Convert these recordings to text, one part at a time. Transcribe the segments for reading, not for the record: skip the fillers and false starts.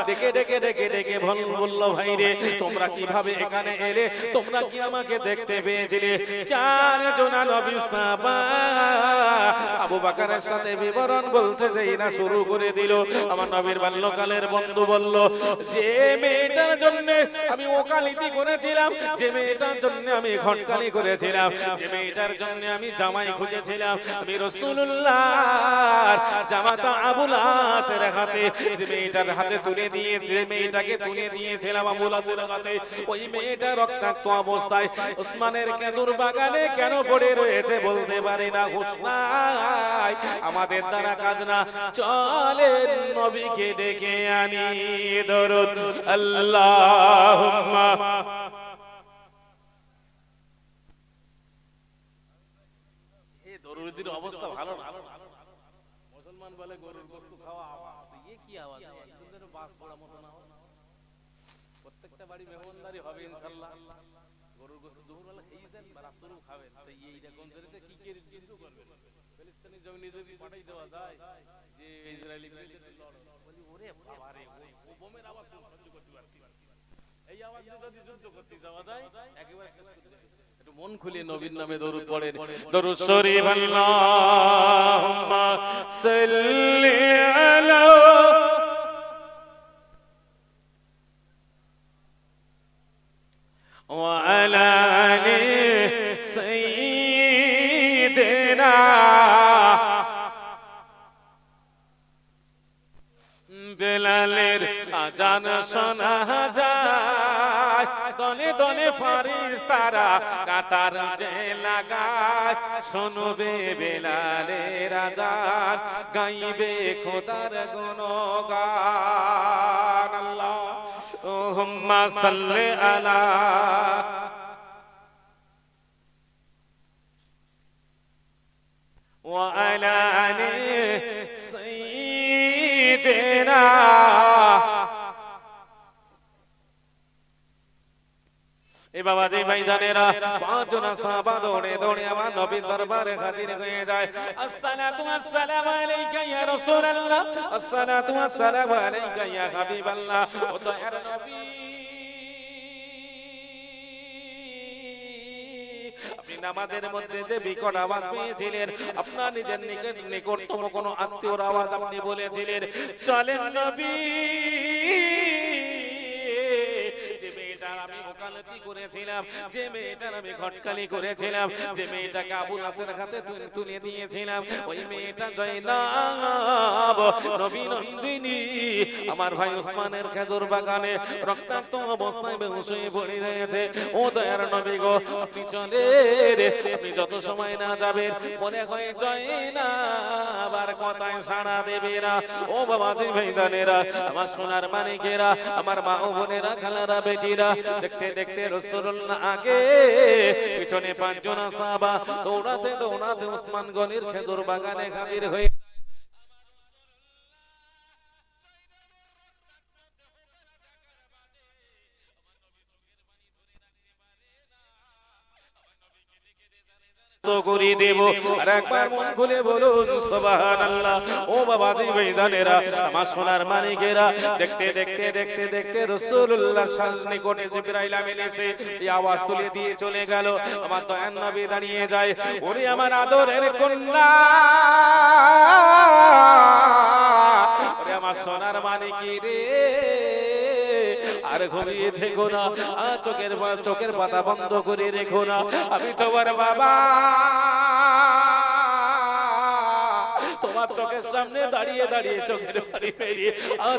ডেকে ডেকে ডেকে ডেকে বলল, ভাই রে তোমরা কিভাবে এখানে এলে, তোমরা কি আমাকে দেখতে পেয়েছিলে? চারজন নবী সাহাবা আবু বকরের সাথে বিবরণ বলতে যেই না শুরু করে দিল। আমার নবীর বাল্যকালের বন্ধু বলল, যে মেয়েটার জন্য আমি ওকালতি করেছিলাম, যে মেয়েটার জন্য আমি ঘটকালি করেছিলাম, যে মেয়েটার জন্য আমি জামাই খুঁজেছিলাম, আমি রাসূলুল্লাহর জামাতা আবুল আসের হাতে যে মেয়েটার হাতে তুলে দিয়ে, যে মেয়েটাকে তুলে দিয়েছিলাম আবুল আসের হাতে, ওই মেয়েটা রক্তাক্ত অবস্থায় ওসমানের খেজুর বাগানে কেন পড়ে রয়েছে বলতে পারি না, হুঁশ নাই, আমাদের দ্বারা কাজ না, চলেন নবীকে ডেকে আনি। দরুদ আল্লাহুম্মা। এই দরুদের অবস্থা ভালো না। মুসলমান বলে গরুর গোশত খাওয়া আওয়াজ, এই কি আওয়াজ? তোদের বাস পড়া মতো না। প্রত্যেকটা বাড়ি মেহমানদারি হবে ইনশাআল্লাহ। গরুর গোশত দুপুরবেলা খেয়ে দেন, রাত্রেও খাবেন। তাই এই রকম ধরে কি কি যুদ্ধ করবেন? ফিলিস্তিনি জমি যদি পাঠাই দেওয়া যায় যে ইসরায়েলি বলি, ওরে বাবা রে, ও বোমের আওয়াজ সহ্য করতে পারছি না। এই আওয়াজ যদি যুদ্ধ করতে যাওয়া যায় একেবারে শেষ করে দেবে। একটু মন খুলে নবীর নামে দরুদ পড়েন। দরুদ শরীফ। আল্লাহুম্মা সাল্লি আলা ওয়া আলা আলি সাইয়্যিদিনা। বেলালের আজান শোনা যায়, দলে দলে ফারিস্তারা কাতার যে লাগায়, শুনবে বেলালের আজান, গাইবে খোদার গুণগান। আল্লাহুম্মা সাল্লি আলা ওয়া আলা আলি সাইয়্যিদিনা। এ বাবাজি ভাইজানেরা, পাঁচজন সাহাবা দৌড়ে দৌড়ে আমার নবীর দরবারে হাজির হয়ে যায়। আসসালাতু আসসালামু আলাইকা ইয়া রাসূলুল্লাহ, আসসালাতু আসসালামু আলাইকা ইয়া হাবিবাল্লাহ। ও দয়ার নবী, আপনি নামাজের মধ্যে যে বিকট আওয়াজ পেয়েছিলেন, আপনার নিজের নিকটতম কোন আত্মীয়র আওয়াজ আপনি বলেছিলেন, চলেন নবী, যে মেয়েটার আমি ওকালতি করেছিলাম, যে মেয়েটার আমি ঘটকালি করেছিলাম, যে মেয়েটাকে আবুল আসের হাতে তুলে দিয়েছিলাম, ওই মেয়েটা জয়নাব নবী নন্দিনী আমার ভাই ওসমানের খেজুর বাগানে রক্তাক্ত অবস্থায় বেহুশ হয়ে পড়ে রয়েছে। ও দয়ার নবী গো, আপনি চলেন, আপনি যত সময় না যাবেন মনে হয় জয়নাব আর কথায় সাড়া দেবে না। ও বাবাজি ভাইজানেরা, আমার সোনার মানিকেরা, আমার মা ও বোনেরা, খালারা, বেটিরা, দেখতে দেখতে রাসূলুল্লাহ আগে, পিছনে পাঁচজন সাহাবা দৌড়াতে দৌড়াতে ওসমান গনির খেজুর বাগানে হাজির হয়ে করে দেব। আর একবার মন খুলে বলুন সুবহানাল্লাহ। ও বাবাজি ভাইজানেরা, আমার সোনার মানিকেরা, দেখতে দেখতে দেখতে দেখতে রাসূলুল্লাহ সামনে কোণে জিবরাইল আমিন এসে এই আওয়াজ তুলে দিয়ে চলে গেল। আমার দয়ার নবী দাঁড়িয়ে যায়, ওরে আমার আদরের কন্যা, ওরে আমার সোনার মানিকি রে, আর ঘুমিয়ে থেকো না, চোখের পাতা বন্ধ করে রেখো না, আমি তোমার বাবা, তোমার চোখের সামনে দাঁড়িয়ে দাঁড়িয়ে চোখের পানি ফেলিয়ে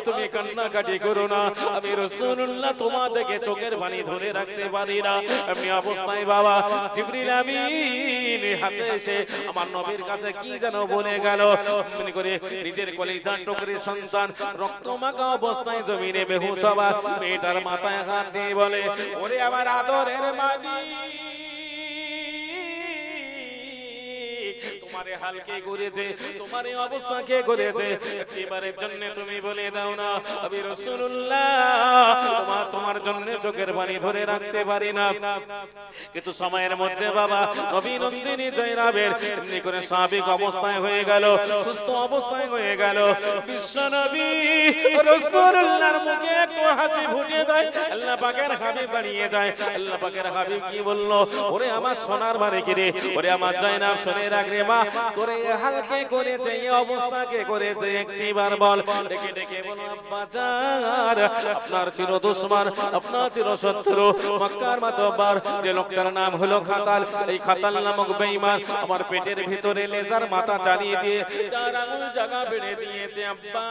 তুমি কান্নাকাটি করো না। আমি রাসূলুল্লাহ তোমার থেকে চোখের পানি ধরে রাখতে পারি না। আমি অবস্থায় বাবা জিবরিল আমিন হাতে এসে আমার নবীর কাছে কি যেন বলে গেল, মনে করে নিজের কলিজার টুকরি সন্তান রক্তমাখা অবস্থায় জমিনে বেহুশ হওয়া মেয়েটার মাথায় হাত দিয়ে বলে, ওরে আমার আদরের মানি, তোমার হাল কে করেছে, তোমার এই অবস্থা কে করেছে, একটিবারের জন্য তুমি বলে দাও না। আমি রাসূলুল্লাহ তোমার জন্য চোখের পানি ধরে রাখতে পারি না। কিছু সময়ের মধ্যে বাবা নবী নন্দিনী জয়নাবের এমনি করে স্বাভাবিক অবস্থায় হয়ে গেল, সুস্থ অবস্থায় হয়ে গেল। বিশ্ব নবী রাসূলুল্লাহর মুখে একটু হাসি ফুটে যায়, আল্লাহ পাকের হাবিব দাঁড়িয়ে যায়। আল্লাহ পাকের হাবিব কি বলল, ওরে আমার সোনার মানিকিরে, ওরে আমার জয়নাব শুনে রাখ রে মা, তোরে হালকে করেছে, এই অবস্থাকে করেছে, একটিবার বল। ডেকে ডেকে বলো আব্বা জান, আপনার চির দুশমন, আপনার চির শত্রু মক্কার মাতব্বর যে লোকটার নাম হলো খাতাল, এই খাতাল নামক বেঈমান আমার পেটের ভিতরে লেজার মাথা চালিয়ে দিয়ে 4 আঙুল জায়গা বেড়ে দিয়েছে। আব্বা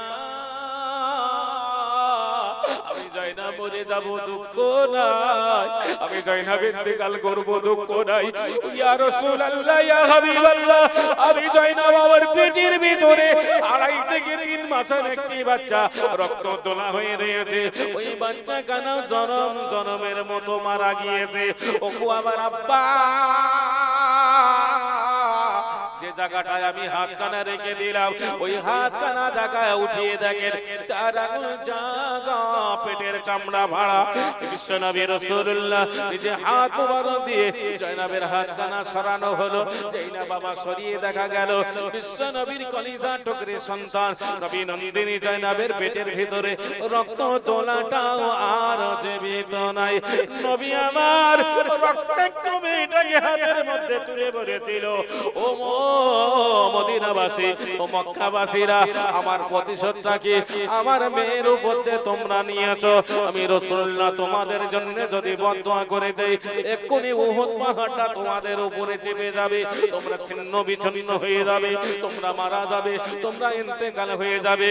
আমি জয়নাব মরে যাব, দুঃখ নাই, আমি জয়নাব ইন্তেকাল করব, দুঃখ নাই। ইয়া রাসূলুল্লাহ, ইয়া হাবিবাল্লাহ, আমি জয়নাব আমার পেটের ভিতরে 2.5 থেকে 3 মাসের একটি বাচ্চা রক্ত দোলা হয়ে রয়েছে, ওই বাচ্চা কানা জনমের মতো মারা গিয়েছে। ওগো আমার আব্বা, যে জায়গাটায় আমি হাত কানা রেখে দিলাম, ওই হাত কানা জায়গায় উঠিয়ে দেখেন 4 আঙুল জায়গা পেটের চামড়া ভাড়া। বিশ্বনবী রাসূলুল্লাহ নিজে হাত মোবারক দিয়ে জয়নাবের হাত কানা সরানো হলো। যেই না বাবা সরিয়ে দেখা গেল বিশ্বনবীর কলিজা টুকরে সন্তান নবী নন্দিনী জয়নাবের পেটের ভিতরে রক্ত তোলাটাও আর জীবিত নাই। নবী আমার রক্তাক্ত মেয়েটাকে হাতের মধ্যে তুলে ধরেছিল। ও মদিনাবাসী, ও মক্কাবাসীরা, আমার প্রতিশোধটাকে আমার মেয়ের উপর দিয়ে তোমরা নিয়েছো। আমি রাসূলুল্লাহ তোমাদের জন্য যদি বদদোয়া করে দেই, এক্ষুনি উহুদ পাহাড়টা তোমাদের উপরে চেপে যাবে, তোমরা ছিন্ন বিচ্ছিন্ন হয়ে যাবে, তোমরা মারা যাবে, তোমরা ইন্তেকাল হয়ে যাবে।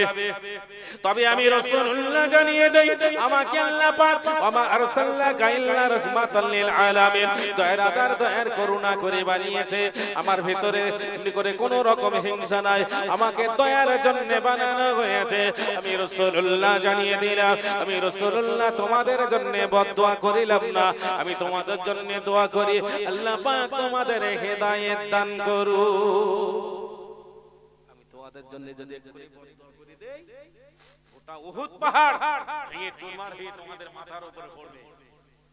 তবে আমি রাসূলুল্লাহ জানিয়ে দেই, আমাকে আল্লাহ পাক ওয়া আরসালনাকা ইল্লা রাহমাতাল লিল আলামিন, দয়ার করুণা করে বানিয়েছে। আমার ভিতরে এমনি করে কোন রকম হিংসা নাই, আমাকে দয়ার জন্য বানানো হয়েছে। আমি রাসূলুল্লাহ জানিয়ে দিলাম, আমি রাসূলুল্লাহ তোমাদের জন্য বদদোয়া করিলাম না, আমি তোমাদের জন্য দোয়া করি আল্লাহ পাক তোমাদের হেদায়েত দান করুন। আমি তোমাদের জন্য যদি বদদোয়া করে দেই, ওটা উহুদ পাহাড় ভেঙে চুরমার হয়ে তোমাদের মাথার উপরে পড়বে,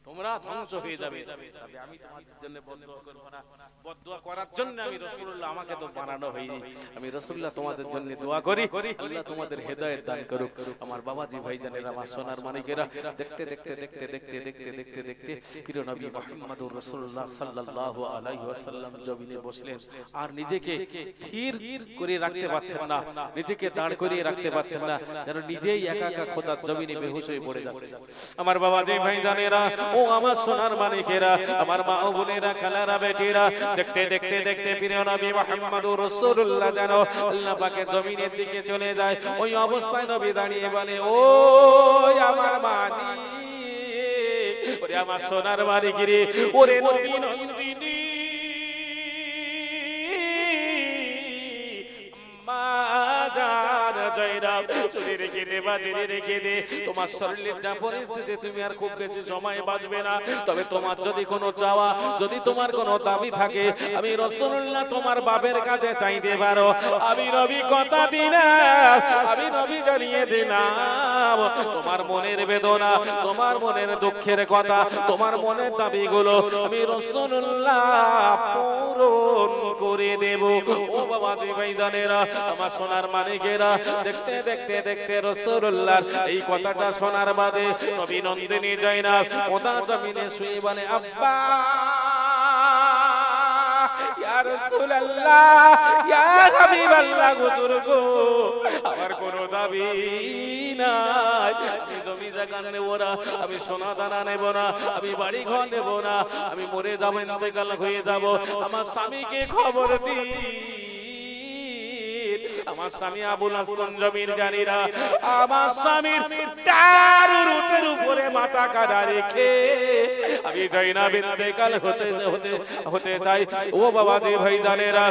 তোমরা ধ্বংস হয়ে যাবে। তবে আমি তোমাদের জন্য বদদোয়া করব না, বদদোয়া করার জন্য আমি রাসূলুল্লাহ, আমাকে তো বানানো হয়নি। আমি রাসূলুল্লাহ তোমাদের জন্য দোয়া করি, আল্লাহ তোমাদের হেদায়েত দান করুক। আমার বাবাজি ভাইজানেরা, আমার সোনার মানিকেরা, দেখতে দেখতে দেখতে দেখতে দেখতে দেখতে দেখতে প্রিয় নবী মুহাম্মদুর রাসূলুল্লাহ সাল্লাল্লাহু আলাইহি ওয়াসাল্লাম জমিনে বসলেন। আর নিজেকে স্থির করে রাখতে পারছেন না, নিজেকে দাঁড় করিয়ে রাখতে পারছেন না, যেন নিজেই একা একা খোদার জমিনে বেহুশ হয়ে পড়ে যাচ্ছে। আমার বাবাজি ভাইজানেরা, ও আমার সোনার মানিকেরা, আমার মা ও বোনেরা, খালারা, বেটিরা, দেখতে দেখতে দেখতে প্রিয় নবী মুহাম্মদুর রাসূলুল্লাহ যেন আল্লাহ পাকের জমিনের দিকে চলে যায়। ওই অবস্থায় নবী দাঁড়িয়ে বলে, ও আমার মানিক, ওরে আমার সোনার মানিকিরে, ওরে নবী নন্দিনী তোমার শরীরের যা পরিস্থিতি, তুমি আর খুব বেশি সময় বাঁচবে না। তবে তোমার যদি কোনো চাওয়া, যদি তোমার কোনো দাবি থাকে, আমি রাসূলুল্লাহ তোমার বাপের কাছে চাইতে পারো। আমি নবী কথা দিলাম, আমি নবী জানিয়ে দিলাম, তোমার মনের বেদনা, তোমার মনের দুঃখের কথা, তোমার মনের দাবিগুলো আমি রাসূলুল্লাহ পূরণ করে দেব। ও বাবাজি ভাইজানেরা, আমার সোনার মানিকেরা, দেখতে দেখতে দেখতে রাসূলুল্লাহর এই কথাটা শোনার বাদে নবী নন্দিনী জয়নাব ওদা জমিনে শুয়ে বলে, আব্বা ইয়া রাসূলুল্লাহ, ইয়া হাবিবাল্লাহ, হুজুর গো, আমার কোনো দাবি নাই, আমি জমি জায়গা নেব না, আমি সোনা দানা নেব না, আমি বাড়ি ঘর নেব না, আমি মরে যাব, ইন্তেকাল হয়ে যাব। আমার স্বামীকে খবর দি, আমার স্বামী আবুল হাসান জমির জানিরা, আমার স্বামীর টারুর উপরে মাথা কাটা রেখে আমি জয়নাব ইন্তেকাল হতে চাই। ও বাবাজি ভাইজানেরা,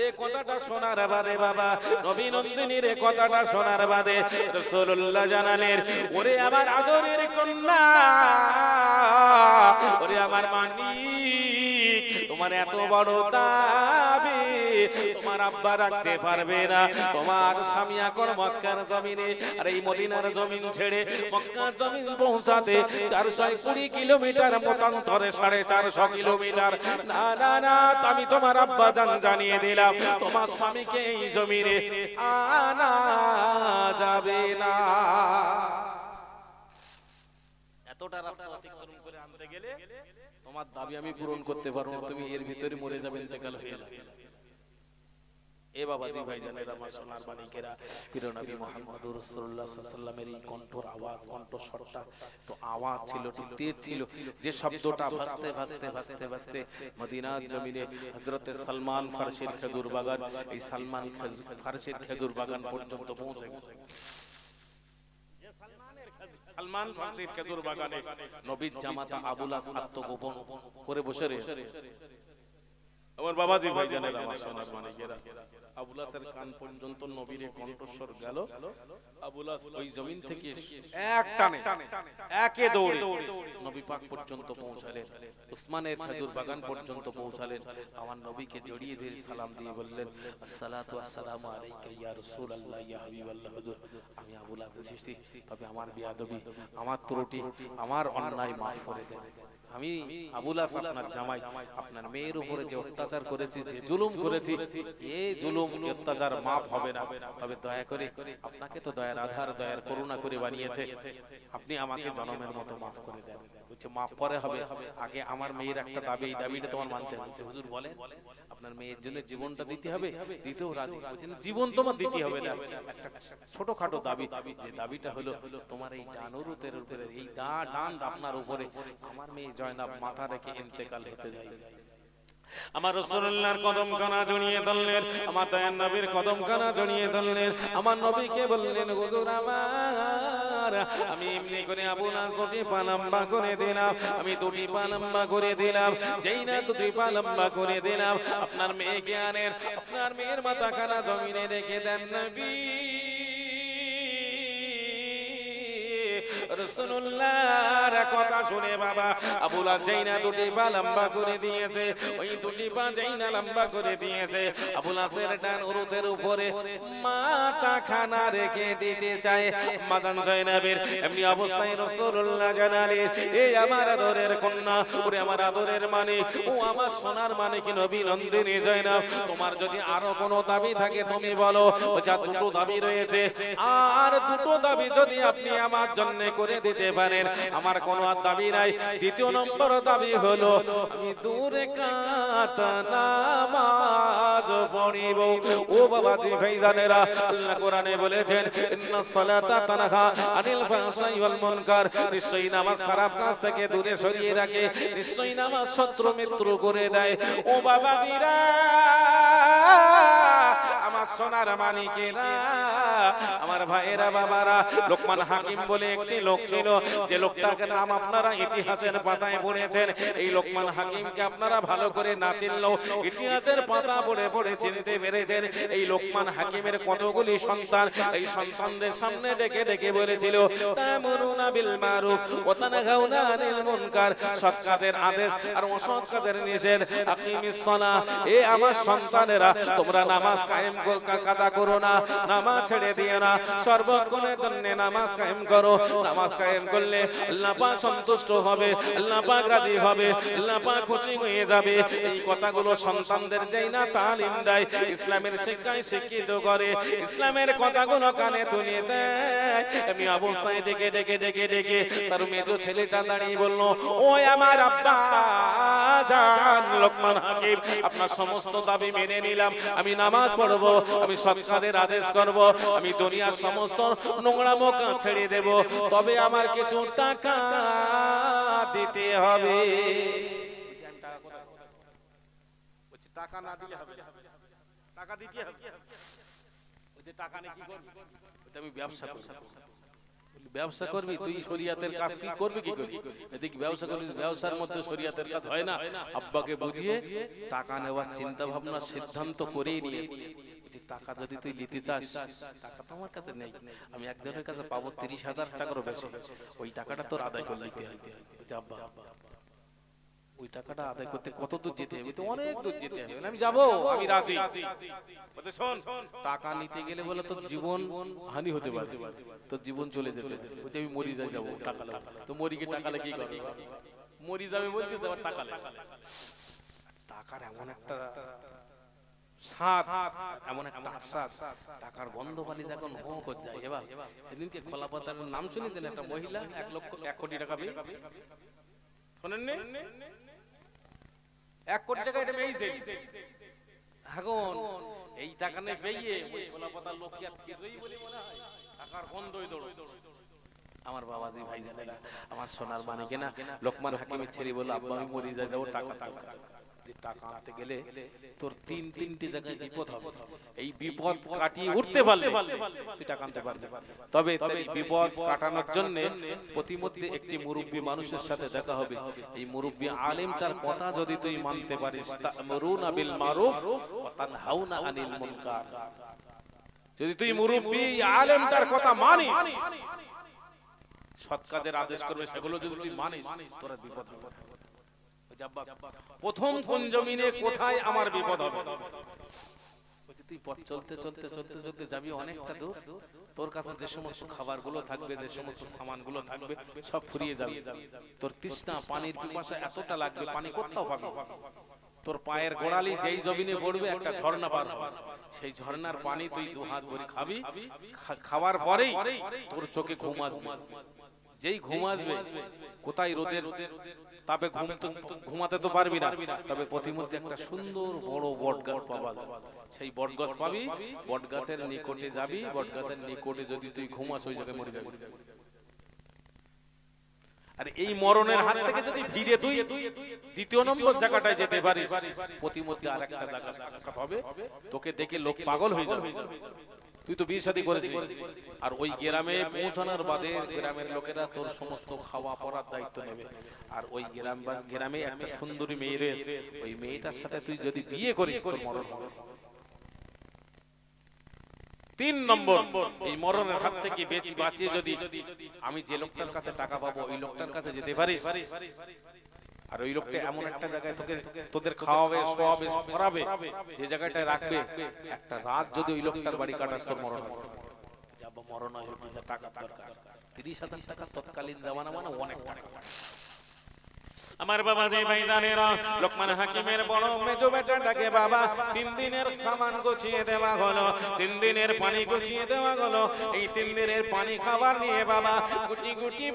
এই কথাটা শোনার বাদে বাবা নবী নন্দিনীর এই কথাটা শোনার বাদে রাসূলুল্লাহ জানালেন, ওরে আমার আদরের কন্যা, ওরে আমার মানিক, তোমার এত বড় দাবি তোমার আব্বা রাখতে পারবে না। তোমার স্বামী এখন মক্কার জমিনে, আর এই মদিনার জমিন ছেড়ে মক্কার জমিন পৌঁছাতে 420 কিলোমিটার মতান্তরে 450 কিলোমিটার। না না না, আমি তোমার আব্বা জানিয়ে দিলাম তোমার স্বামীকে এই জমিনে আনা যাবে না। এতটা রাস্তা অতিক্রম করে আনতে গেলে তোমার দাবি আমি পূরণ করতে পারবো না, তুমি এর ভিতরে মরে যাবে, ইন্তেকাল হয়ে যাবে। এ বাবাজি ভাইজানেরা, আমার সোনার মানিকেরা, প্রিয় নবী মুহাম্মদুর রাসূলুল্লাহ সাল্লাল্লাহু আলাইহি ওয়াসাল্লামের এই কণ্ঠর আওয়াজ, কণ্ঠস্বরটা তো আওয়াজ ছিল, ঠিক তেজ ছিল, যে শব্দটা ভাসতে ভাসতে ভাসতে ভাসতে মদিনার জমিনে হযরতে সালমান ফারসির খেজুর বাগান, এই সালমান ফারসির খেজুর বাগান পর্যন্ত পৌঁছে গেল। সালমান ফারসির খেজুর বাগানে নবীর জামাতা আবুল আস আত্মগোপন করে বসে রয়েছে। আমার বাবাজি ভাইজানেরা, আমার সোনার মানিকেরা, আবুল আসের কান পর্যন্ত নবীর কণ্ঠস্বর গেল। আবুল আস ওই জমিন থেকে এক টানে একে দৌড়ে নবী পাক পর্যন্ত পৌঁছালেন, উসমানের খেজুর বাগান পর্যন্ত পৌঁছালেন। আমার নবীকে জড়িয়ে ধরে সালাম দিয়ে বললেন, আসসালাতু আসসালামু আলাইকা ইয়া রাসূলুল্লাহ ইয়া হাবিবাল্লাহ। হুজুর, আমি আবুল আস এসেছি, তবে আমার বেয়াদবি, আমার ত্রুটি, আমার অন্যায় মাফ করে দেন। আমি আবুল আস আপনার জামাই, আপনার মেয়ের উপরে যে অত্যাচার করেছি, যে জুলুম করেছি, এই জুলুম অত্যাচার মাফ হবে না। তবে দয়া করে, আপনাকে তো দয়ার আধার, দয়ার করুণা করে বানিয়েছে, আপনি আমাকে জনমের মতো মাফ করে দেন। বলছে মাফ পরে হবে, আগে আমার মেয়ের একটা দাবি, এই দাবিটা তোমার মানতে হবে। হুজুর বলেন, আপনার মেয়ের জন্য জীবনটা দিতে হবে, দিতেও রাজি। বলছেন জীবন তোমার দিতে হবে না, একটা ছোটখাটো দাবি, যে দাবিটা হলো তোমার এই ডানুরুতের উপরে, এই ডান আপনার উপরে আমার মেয়ে জয়নাব মাথা রেখে ইন্তেকাল হতে যায়। আমার রাসূলুল্লাহর কদম কানা জড়িয়ে ধরলেন, আমার দয়ার নবীর কদম কানা জড়িয়ে ধরলেন। আমার নবীকে বললেন, হুজুর আমার, আমি এমনি করে আবুল আস দুটি পা লম্বা করে দিলাম, আমি দুটি পা লম্বা করে দিলাম, যেই না দুটি পা লম্বা করে দিলাম, আপনার মেয়েকে আনেন, আপনার মেয়ের মাথা খানা জমিনে রেখে দেন নবী। রাসূলুল্লাহর কথা শুনে বাবা আবুল আস জাইনা দুটি পা লম্বা করে দিয়েছে, ওই দুটি পা জাইনা লম্বা করে দিয়েছে। আবুল আসের ডান উরুতের উপরে মাথা খানা রেখে দিতে চায় মাদান জয়নাবের। এমনি অবস্থায় রাসূলুল্লাহ জানালেন, এই আমার আদরের কন্যা, ওরে আমার আদরের মানে, ও আমার সোনার মানে কি নবী নন্দিনী জয়নাব, তোমার যদি আরো কোনো দাবি থাকে তুমি বলো। যা দুটো দাবি রয়েছে, আর দুটো দাবি যদি আপনি আমার জন্য করে দিতে পারেন, আমার কোনো আর দাবি নাই। দ্বিতীয় নম্বর দাবি হলো, আমি 2 রাকাত নামাজ পড়িব। ও বাবাজি ভাইজানেরা, আল্লাহ কোরআনে বলেছেন, ইন্নাস সালাতা তানহা আনিল ফাহশাই ওয়াল মুনকার, নিশ্চয়ই নামাজ খারাপ কাজ থেকে দূরে সরিয়ে রাখে, নিশ্চয়ই নামাজ শত্রু মিত্র করে দেয়। ও বাবাজিরা, আমার সোনার মানিকেরা, আমার ভাইয়েরা, বাবারা, লোকমান হাকিম বলে একটি লোক ছিল, যে লোকটার নাম আপনারা ইতিহাসের পাতায় পড়েছেন। এই লোকমান হাকিমকে আপনারা ভালো করে না চিনলেও ইতিহাসের পাতা পড়ে পড়ে চিনতে পেরেছেন। এই লোকমান হাকিমের কতগুলি সন্তান, এই সন্তানদের সামনে ডেকে ডেকে বলেছিল, তা'মুরুনা বিল মারুফ ওয়া তানহাউনা আনিল মুনকার, সৎ কাজের আদেশ আর অসৎ কাজের নিষেধ। আকিমিস সালাহ, এ আমার সন্তানেরা, তোমরা নামাজ কায়েম কাজা করো না, নামাজ ছেড়ে দিও না, সর্বক্ষণের জন্য নামাজ কায়েম করো। নামাজ কায়েম করলে আল্লাহ পাক সন্তুষ্ট হবে, আল্লাহ পাক রাজি হবে, আল্লাহ পাক খুশি হয়ে যাবে। এই কথাগুলো সন্তানদের যেই না তালিম দেয়, ইসলামের শিক্ষায় শিক্ষিত করে, ইসলামের কথাগুলো কানে তুলে দেয়, আমি অবস্থায় ডেকে ডেকে ডেকে ডেকে তার মেজো ছেলেটা দাঁড়িয়ে বলল, ও আমার আব্বা জান লোকমান হাকিম, আপনার সমস্ত দাবি মেনে নিলাম, আমি নামাজ পড়বো, আমি সৎ কাজের আদেশ করব, আমি দুনিয়ার সমস্ত নোংরামো কাজ ছেড়ে দেব, তবে আমার কিছু টাকা দিতে হবে। টাকা না দিলে হবে, টাকা দিতে হবে। ওই যে টাকা নিয়ে কি করবি? আমি ব্যবসা করব। ব্যবসা করবি তুই, শরিয়াতের কাজ কি করবি, কি করবি? এদিকে ব্যবসা করবি, ব্যবসার মধ্যে শরিয়াতের কাজ হয় না। আব্বাকে বুঝিয়ে টাকা নেওয়ার চিন্তা ভাবনা সিদ্ধান্ত করেই নিয়েছি। টাকা যদি তুই নিতে চাস, টাকা তো আমার কাছে নেই, আমি একজনের কাছে পাবো 30,000 টাকারও বেশি, ওই টাকাটা তোর আদায় করে নিতে হবে। আব্বা ওই টাকাটা আদায় করতে কত দূর যেতে হবে? তো অনেক দূর যেতে হবে। আমি যাবো, আমি রাজি। বলে শোন, টাকা নিতে গেলে বলে তোর জীবন হানি হতে পারে, তোর জীবন চলে যেতে পারে। বলছে আমি মরি যাবো টাকা লাগবে। তো মরিকে টাকা লাগে কি করবে? মরি যাবে বলতে আবার টাকা লাগে। টাকার এমন একটা স্বাদ, এমন একটা আস্বাদ, টাকার গন্ধ পালি যখন হো করে যায়। এবার সেদিনকে খোলাপাতার নাম শুনেছেন? একটা মহিলা 1 কোটি টাকা পেয়ে, শোনেননি? 1 কোটি টাকা এটা পেয়েছে। এখন এই টাকা নিয়ে পেয়ে ওই খোলাপাতার লোক কি আর খেতেই বলে মনে হয়? টাকার গন্ধই দৌড়ছে। আমার বাবাজি ভাই জানেনা, আমার সোনার মানে কেনা লোকমান হাকিমের ছেলে বলে আব্বা আমি মরে যাবো, টাকা টাকা। যে টাকা আনতে গেলে তোর তিনটি জায়গায় বিপদ হবে। এই বিপদ কাটিয়ে উঠতে পারলে তুই টাকা আনতে পারবি। তবে এই বিপদ কাটানোর জন্য প্রতিমধ্যে একটি মুরব্বী মানুষের সাথে দেখা হবে। এই মুরব্বী আলেম তার কথা যদি তুই মানতে পারিস, তা'মুরুনা বিল মারুফ ওয়া তানহাউনা আনিল মুনকার। যদি তুই মুরব্বী আলেম তার কথা মানিস, সৎ কাজের আদেশ করবে, সেগুলো যদি তুই মানিস, তোর বিপদ হবে। প্রথম কোন জমিনে কোথায় আমার বিপদ হবে? তুই পথ চলতে চলতে চলতে চলতে যাবি অনেকটা দূর, তোর কাছে যে সমস্ত খাবারগুলো থাকবে, যে সমস্ত সামানগুলো থাকবে, সব ফুরিয়ে যাবে। তোর তৃষ্ণা, পানির পিপাসা এতটা লাগবে, পানি কোথাও পাবি। তোর পায়ের গোড়ালি যেই জমিনে পড়বে একটা ঝর্ণা পার হবে, সেই ঝর্ণার পানি তুই 2 হাত ভরে খাবি। খাওয়ার পরেই তোর চোখে ঘুম আসবে। যেই ঘুম আসবে, কোথায় রোদের তাপে ঘুমাতে তো পারবি না, তবে প্রতিমধ্যে একটা সুন্দর বড় বট গাছ পাবা, সেই বট গাছ পাবি, বট গাছের নিকটে যাবি, বট গাছের নিকটে যদি তুই ঘুমাস ওই জায়গায় মরে যাবি। আর এই মরণের হাত থেকে যদি ফিরে তুই 2 নম্বর জায়গাটায় যেতে পারিস, প্রতিমধ্যে আরেকটা জায়গা হবে, তোকে দেখে লোক পাগল হয়ে যাবে। তুই তো বিয়ে শাদী করেছিস, আর ওই গ্রামে পৌঁছানোর বাদে গ্রামের লোকেরা তোর সমস্ত খাওয়া পরার দায়িত্ব নেবে। আর ওই গ্রামে একটা সুন্দরী মেয়ে রয়েছে, ওই মেয়েটার সাথে তুই যদি বিয়ে করিস তোর মরণ হবে। 3 নম্বর, এই মরণের হাত থেকে বাঁচিয়ে যদি আমি যে লোকটার কাছে টাকা পাবো ওই লোকটার কাছে যেতে পারিস, আর ওই লোকটা এমন একটা জায়গায় তোদের খাওয়াবে, শোয়াবে, পরাবে, যে জায়গাটায় রাখবে, একটা রাত যদি ওই লোকটার বাড়ি কাটাস তোর মরণ হবে। যাব মরণ হয়, টাকা দরকার। 30,000 টাকা তৎকালীন জামানা মানে অনেক টাকা। আমার বাবা যে ভাইজানেরা, লোকমান হাকিমের বড় মেজো বেটাটাকে বাবা 3 দিনের সামান গুছিয়ে দেওয়া হলো, 3 দিনের পানি গুছিয়ে দেওয়া হলো। এই 3 দিনের পানি খাবার নিয়ে বাবা গুটি গুটি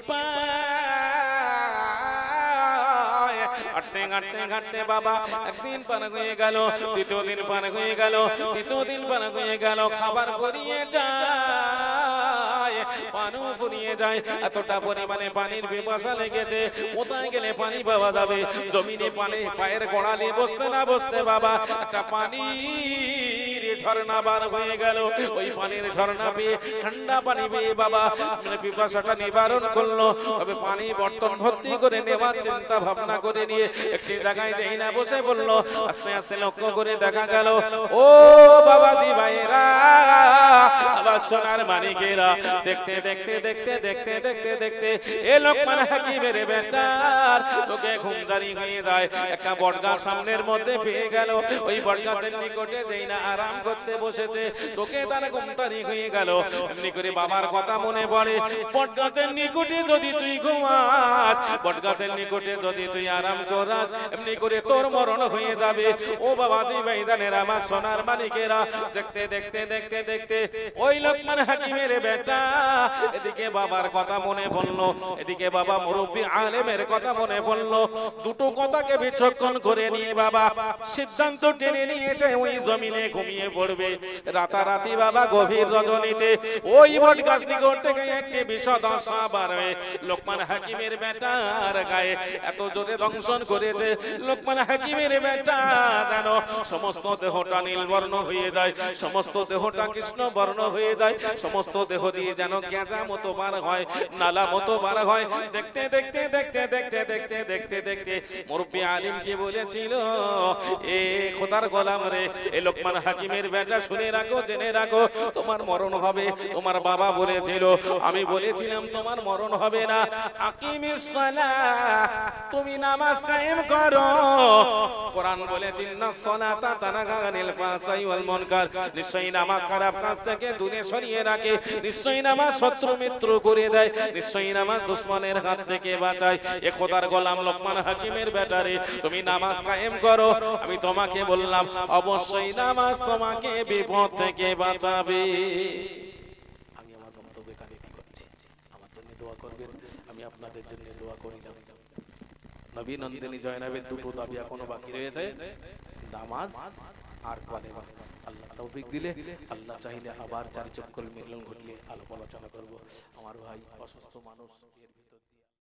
হাঁটতে হাঁটতে হাঁটতে বাবা একদিন পার হয়ে গেল, 2 দিন পার হয়ে গেল, 3 দিন পার হয়ে গেল। খাবার ফুরিয়ে যায়, পানি ফুরিয়ে যায়, এতটা পরিমাণে পানির পিপাসা লেগেছে। কোথায় গেলে পানি পাওয়া যাবে? জমিনে পানি পায়ের গোড়ালে বসতে না বসতে বাবা একটা পানির ঝর্ণা বার হয়ে গেল। ওই পানির ঝর্ণা পেয়ে, ঠান্ডা পানি পেয়ে বাবা পিপাসাটা নিবারণ করলো। তবে পানি বর্তন ভর্তি করে নেওয়ার চিন্তা ভাবনা করে নিয়ে একটি জায়গায় যেই না বসে বললো, আস্তে আস্তে লক্ষ্য করে দেখা গেল, ও বাবাজি ভাইরা, আবার সোনার মানিকেরা, দেখতে দেখতে দেখতে দেখতে দেখতে দেখতে এ লোকমান হাকিমের বেটার চোখে ঘুম জারি হয়ে যায়। একটা বটগাছ সামনের মধ্যে পেয়ে গেল, ওই বটগাছের নিকটে যেই না আরাম করতে বসেছে, চোখে তার ঘুম জারি হয়ে গেল। এমনি করে বাবার কথা মনে পড়ে, বটগাছের নিকটে যদি তুই ঘুমাস, বটগাছের নিকটে যদি তুই আরাম করাস, এমনি করে তোর মরণ হয়ে যাবে। ও বাবাজি ভাইজানের, আমার সোনার মানিকেরা, দেখতে দেখতে দেখতে দেখতে ওই লোকমান হাকিমের বেটা, এদিকে বাবার কথা মনে পড়লো, এদিকে বাবা মুরব্বী আলেমের কথা মনে পড়লো। দুটো কথাকে বিচক্ষণ করে নিয়ে বাবা সিদ্ধান্ত টেনে নিয়েছে ওই জমিনে ঘুমিয়ে পড়বে। রাতারাতি বাবা গভীর রজনীতে ওই বটগাছ নিকট থেকে একটি বিষদশা বার হয়ে লোকমান হাকিমের বেটার গায়ে এত জোরে দংশন করেছে, লোকমান হাকিমের বেটা যেন সমস্ত দেহটা নীল বর্ণ হয়ে যায়, সমস্ত দেহটা কৃষ্ণ বর্ণ হয়ে যায়। দেয়, সমস্ত দেহ দিয়ে যেন গেঁজা মতো বার হয়, নালা মতো বার হয়। দেখতে দেখতে দেখতে দেখতে দেখতে দেখতে দেখতে মুরব্বি আলিমকে বলেছিল, এ খোদার গোলাম রে, এ লোকমান হাকিমের বেটা, শুনে রাখো, জেনে রাখো, তোমার মরণ হবে। তোমার বাবা বলেছিল, আমি বলেছিলাম তোমার মরণ হবে না। আকিমিস সালাহ, তুমি নামাজ কায়েম করো। কোরআন বলেছে, ইন্নাস সালাতা তানহা আনিল ফাহশাই ওয়াল মুনকার, নিশ্চয়ই নামাজ খারাপ কাজ থেকে দূরে সরিয়ে রাখে, নিশ্চয়ই নামাজ শত্রু মিত্র করে দেয়, নিশ্চয়ই নামাজ দুশমনের হাত থেকে বাঁচায়। এ খোদার গোলাম লোকমান হাকিমের বেটারে, তুমি নামাজ কায়েম করো। আমি তোমাকে বললাম, অবশ্যই নামাজ তোমাকে বিপদ থেকে বাঁচাবে। আমি আমার বক্তব্য এখানে কি করছি, আমার জন্য দোয়া করবেন, আমি আপনাদের জন্য দোয়া করিলাম। নবী নন্দিনী জয়নাবের দুটো দাবি এখনো বাকি রয়েছে, নামাজ আর কালেমা। আল্লাহ তৌফিক দিলে, আল্লাহ চাইলে আবার চারি চক্কর মিলন ঘটলে আলোচনা করব। আমার ভাই অসুস্থ মানুষ, এর ভিতর